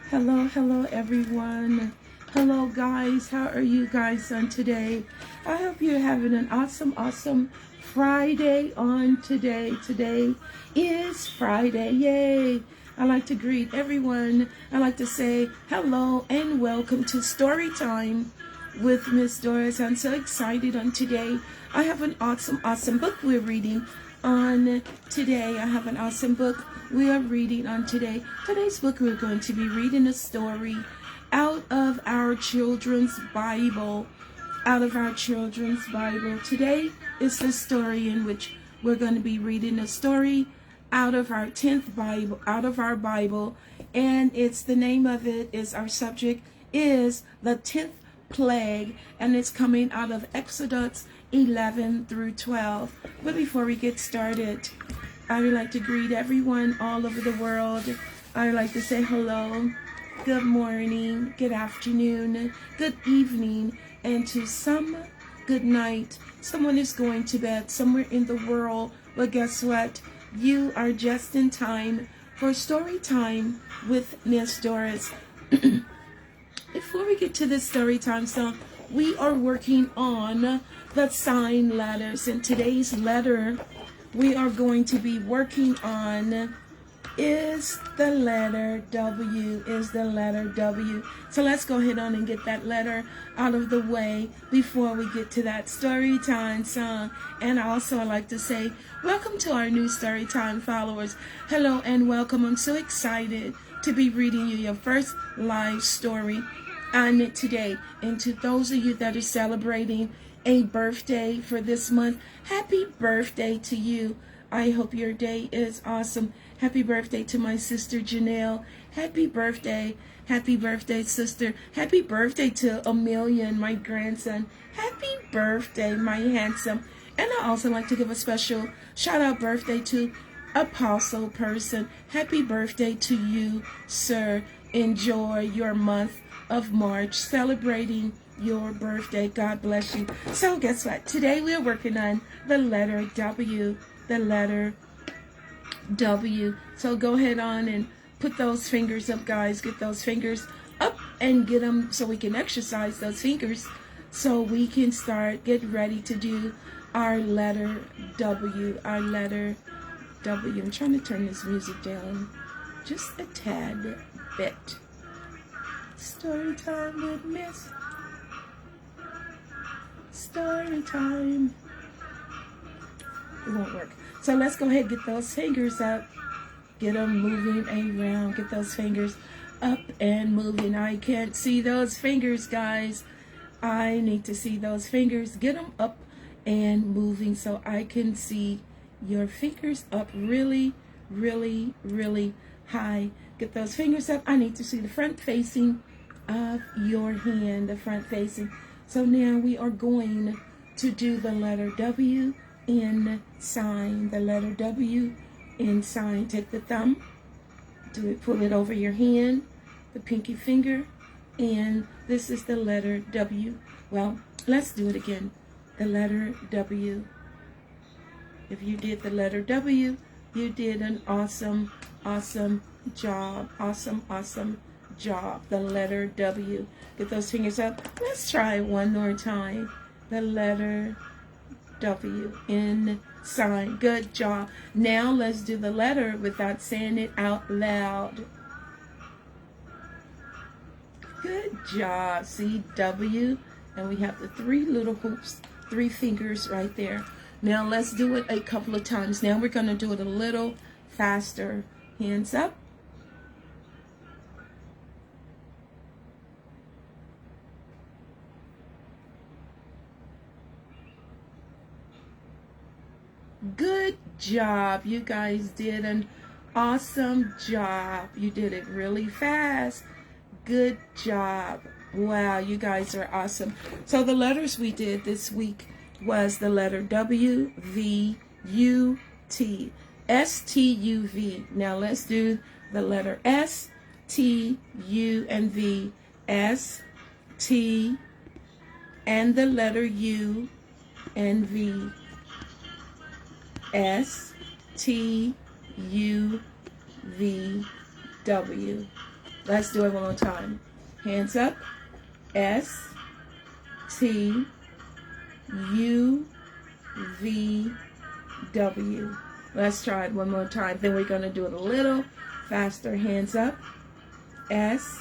Hello everyone. Hello guys, how are you guys on today? I hope you're having an awesome Friday on today. Today is Friday, yay! I like to greet everyone. I like to say hello and welcome to Storytime with Miss Doris. I'm so excited on today. I have an awesome book we're reading on today. I have an awesome book we are reading on today. Today's book we're going to be reading a story out of our children's Bible. Out of our children's Bible. Today is the story in which we're going to be reading a story out of our 10th Bible, out of our Bible, and it's the name of it is our subject is the 10th Plague, and it's coming out of Exodus 11 through 12. But before we get started, I would like to greet everyone all over the world. I would like to say hello, good morning, good afternoon, good evening, and to some, good night. Someone is going to bed somewhere in the world, but guess what? You are just in time for story time with Miss Doris. Before we get to the story time song, we are working on the sign letters. In today's letter, we are going to be working on is the letter W. Is the letter W. So let's go ahead on and get that letter out of the way before we get to that story time song. And also I'd like to say welcome to our new story time followers. Hello and welcome. I'm so excited to be reading you your first live story on today. And to those of you that are celebrating a birthday for this month, happy birthday to you. I hope your day is awesome. Happy birthday to my sister Janelle. Happy birthday sister. Happy birthday to Emilian, my grandson. Happy birthday, my handsome. And I also like to give a special shout out birthday to Apostle Person. Happy birthday to you, sir. Enjoy your month of March, celebrating your birthday. God bless you. So guess what? Today we are working on the letter W. The letter W. So go ahead on and put those fingers up, guys. Get those fingers up and get them so we can exercise those fingers so we can start, get ready to do our letter W. Our letter W. I'm trying to turn this music down just a tad bit. Story time with Miss. Story time. It won't work. So let's go ahead and get those fingers up. Get them moving around. Get those fingers up and moving. I can't see those fingers, guys. I need to see those fingers. Get them up and moving so I can see your fingers up really high. Get those fingers up. I need to see the front facing of your hand. The front facing. So now we are going to do the letter W in sign. The letter W in sign. Take the thumb, do it, pull it over your hand, the pinky finger, and this is the letter W. Well, let's do it again. The letter W. If you did the letter W, you did an awesome job. Awesome job. The letter W. Get those fingers up. Let's try one more time. The letter W in sign. Good job. Now let's do the letter without saying it out loud. Good job. See, W, and we have the three little hoops, three fingers right there. Now let's do it a couple of times. Now we're going to do it a little faster. Hands up. Good job. You guys did an awesome job. You did it really fast. Good job. Wow, you guys are awesome. So the letters we did this week was the letter W, V, U, T. S, T, U, V. Now let's do the letter S, T, U, and V. S, T, and the letter U and V. S, T, U, V, W. Let's do it one more time. Hands up. S T U V W. Let's try it one more time. Then we're going to do it a little faster. Hands up. S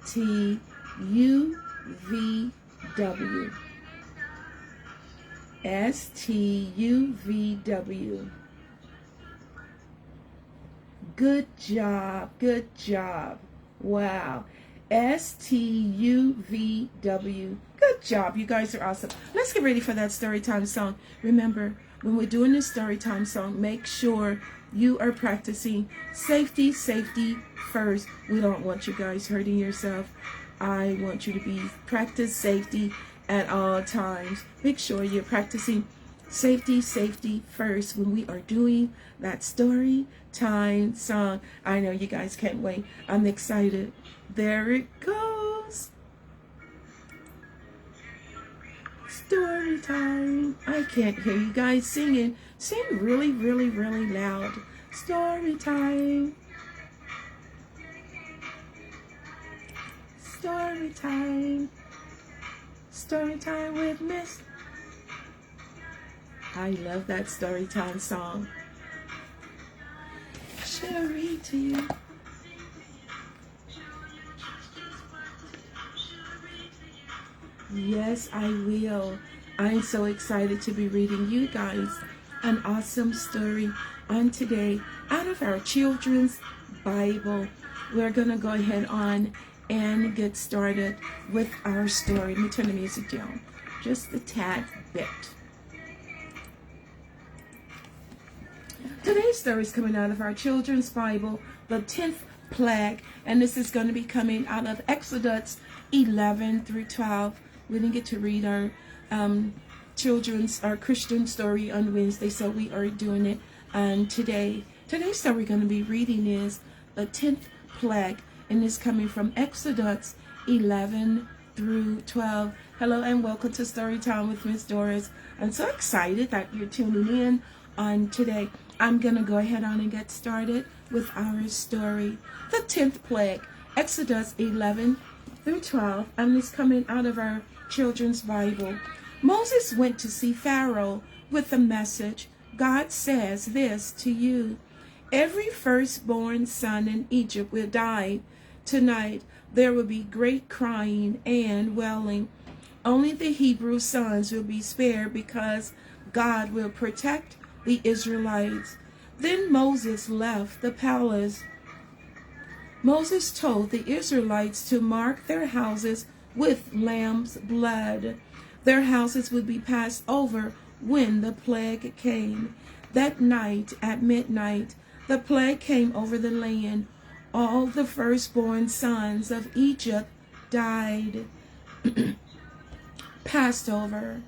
T U V W. S T U V W. Good job. Good job. Wow. S-T-U-V-W. Good job. You guys are awesome. Let's get ready for that story time song. Remember, when we're doing this story time song, make sure you are practicing safety first. We don't want you guys hurting yourself. I want you to practice safety at all times. Make sure you're practicing safety first when we are doing that story time song. I know you guys can't wait. I'm excited. There it goes. Story time. I can't hear you guys singing. Sing really loud. Story time. Story time. Story time with Miss. I love that story time song. Should I read to you? Yes, I will. I'm so excited to be reading you guys an awesome story on today out of our children's Bible. We're going to go ahead on and get started with our story. Let me turn the music down just a tad bit. Today's story is coming out of our children's Bible, the 10th Plague, and this is going to be coming out of Exodus 11 through 12. We didn't get to read our Christian story on Wednesday, so we are doing it today. Today's story we're going to be reading is the 10th Plague, and it's coming from Exodus 11 through 12. Hello and welcome to Story Time with Miss Doris. I'm so excited that you're tuning in on today. I'm going to go ahead on and get started with our story. The 10th Plague, Exodus 11 through 12, and it's coming out of our children's Bible. Moses went to see Pharaoh with the message, God says this to you, every firstborn son in Egypt will die. Tonight there will be great crying and wailing. Only the Hebrew sons will be spared because God will protect the Israelites. Then Moses left the palace. Moses told the Israelites to mark their houses with lamb's blood. Their houses would be passed over when the plague came. That night at midnight, the plague came over the land. All the firstborn sons of Egypt died. Passover.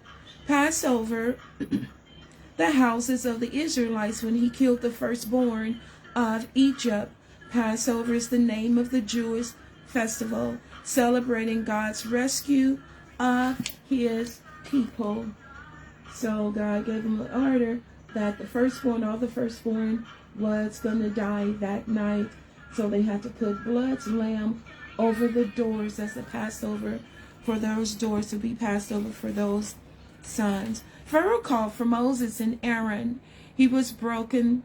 The houses of the Israelites when he killed the firstborn of Egypt. Passover is the name of the Jewish festival celebrating God's rescue of his people. So God gave them an order that all the firstborn was going to die that night. So they had to put blood's lamb over the doors as a Passover for those doors to be passed over for those sons. Pharaoh called for Moses and Aaron. He was broken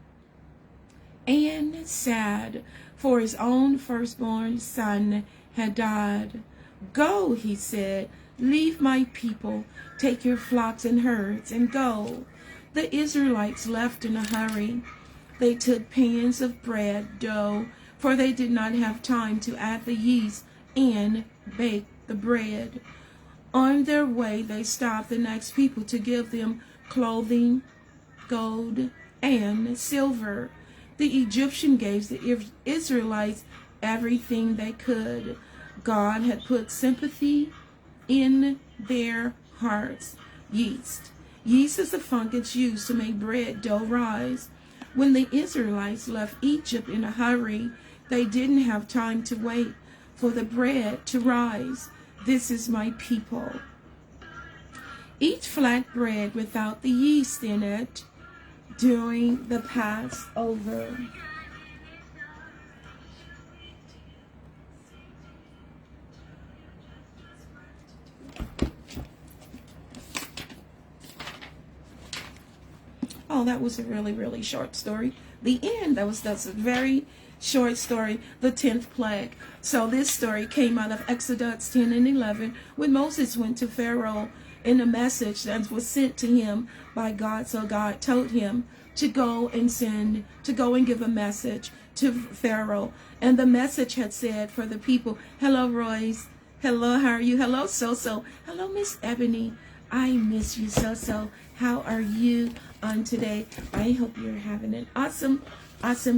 and sad, for his own firstborn son had died. Go, he said, leave my people, take your flocks and herds, and go. The Israelites left in a hurry. They took pans of bread dough, for they did not have time to add the yeast and bake the bread. On their way, they stopped and asked people to give them clothing, gold, and silver. The Egyptian gave the Israelites everything they could. God had put sympathy in their hearts. Yeast. Yeast is a fungus used to make bread dough rise. When the Israelites left Egypt in a hurry, they didn't have time to wait for the bread to rise. This is my people. Eat flat bread without the yeast in it during the Passover. Oh, that was a really, really short story. The end, that's a very short story, the 10th plague. So this story came out of Exodus 10 and 11 when Moses went to Pharaoh in a message that was sent to him by God. So God told him to go and give a message to Pharaoh. And the message had said for the people, hello, Royce. Hello, how are you? Hello, So-So. Hello, Miss Ebony. I miss you, So-So. How are you on today? I hope you're having an awesome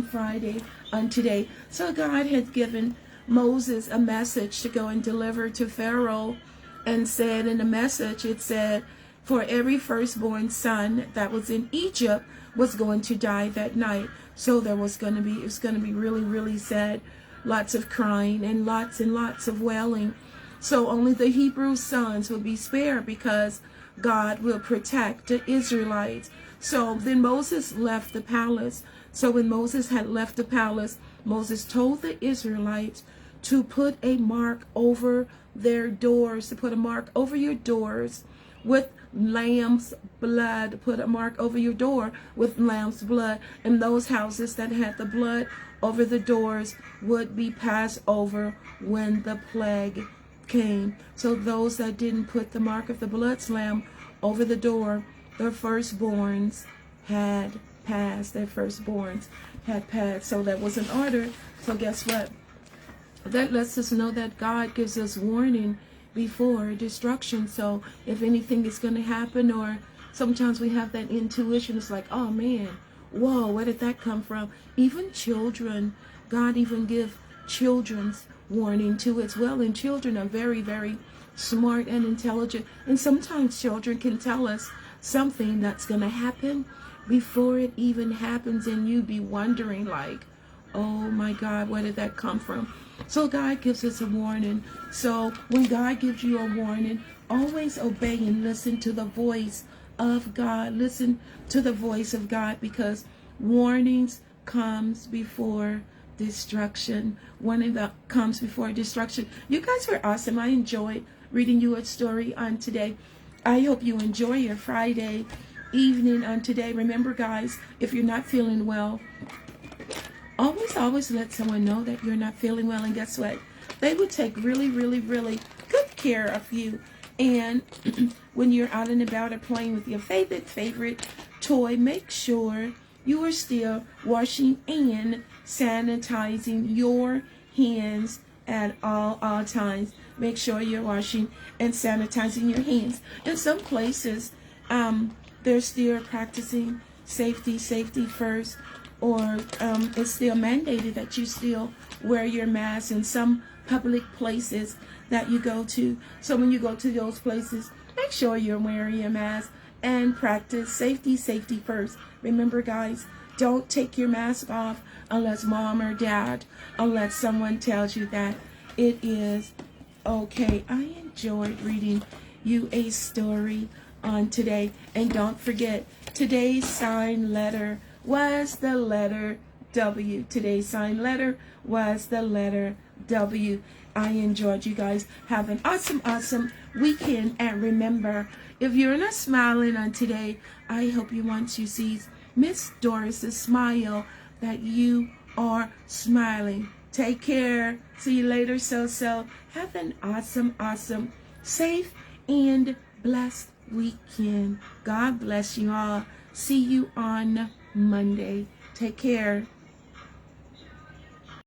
Friday on today. So God had given Moses a message to go and deliver to Pharaoh, and said in the message, it said, for every firstborn son that was in Egypt was going to die that night. So it was going to be really, really sad. Lots of crying and lots of wailing. So only the Hebrew sons will be spared because God will protect the Israelites. So then Moses left the palace. So when Moses had left the palace, Moses told the Israelites to put a mark over their doors, to put a mark over your doors with lamb's blood. Put a mark over your door with lamb's blood. And those houses that had the blood over the doors would be passed over when the plague came. So those that didn't put the mark of the blood lamb over the door, their firstborns had passed. Their firstborns had passed. So that was an order. So guess what? That lets us know that God gives us warning before destruction. So if anything is going to happen, or sometimes we have that intuition, it's like, oh man, whoa, where did that come from? Even children, God even give children's warning too as well. And children are very, very smart and intelligent. And sometimes children can tell us something that's going to happen before it even happens, and you be wondering like, oh my God, where did that come from? So God gives us a warning. So when God gives you a warning, always obey and listen to the voice of God. Listen to the voice of God, because warnings comes before destruction. Warning that comes before destruction. You guys were awesome. I enjoyed reading you a story on today. I hope you enjoy your Friday evening on today. Remember, guys, if you're not feeling well, always let someone know that you're not feeling well, and guess what? They will take really, really, really good care of you. And when you're out and about or playing with your favorite toy, make sure you are still washing and sanitizing your hands at all times. Make sure you're washing and sanitizing your hands. In some places, they're still practicing safety first, or it's still mandated that you still wear your mask in some public places that you go to. So when you go to those places, make sure you're wearing your mask and practice safety first. Remember, guys, don't take your mask off unless mom or dad, unless someone tells you that it is okay. I enjoyed reading you a story on today. And don't forget, today's sign letter was the letter W. Today's sign letter was the letter W. I enjoyed you guys. Have an awesome weekend. And remember, if you're not smiling on today, I hope you want to see Miss Doris's smile, that you are smiling. Take care. See you later, So-So. Have an awesome, safe, and blessed weekend. God bless you all. See you on Monday. Take care.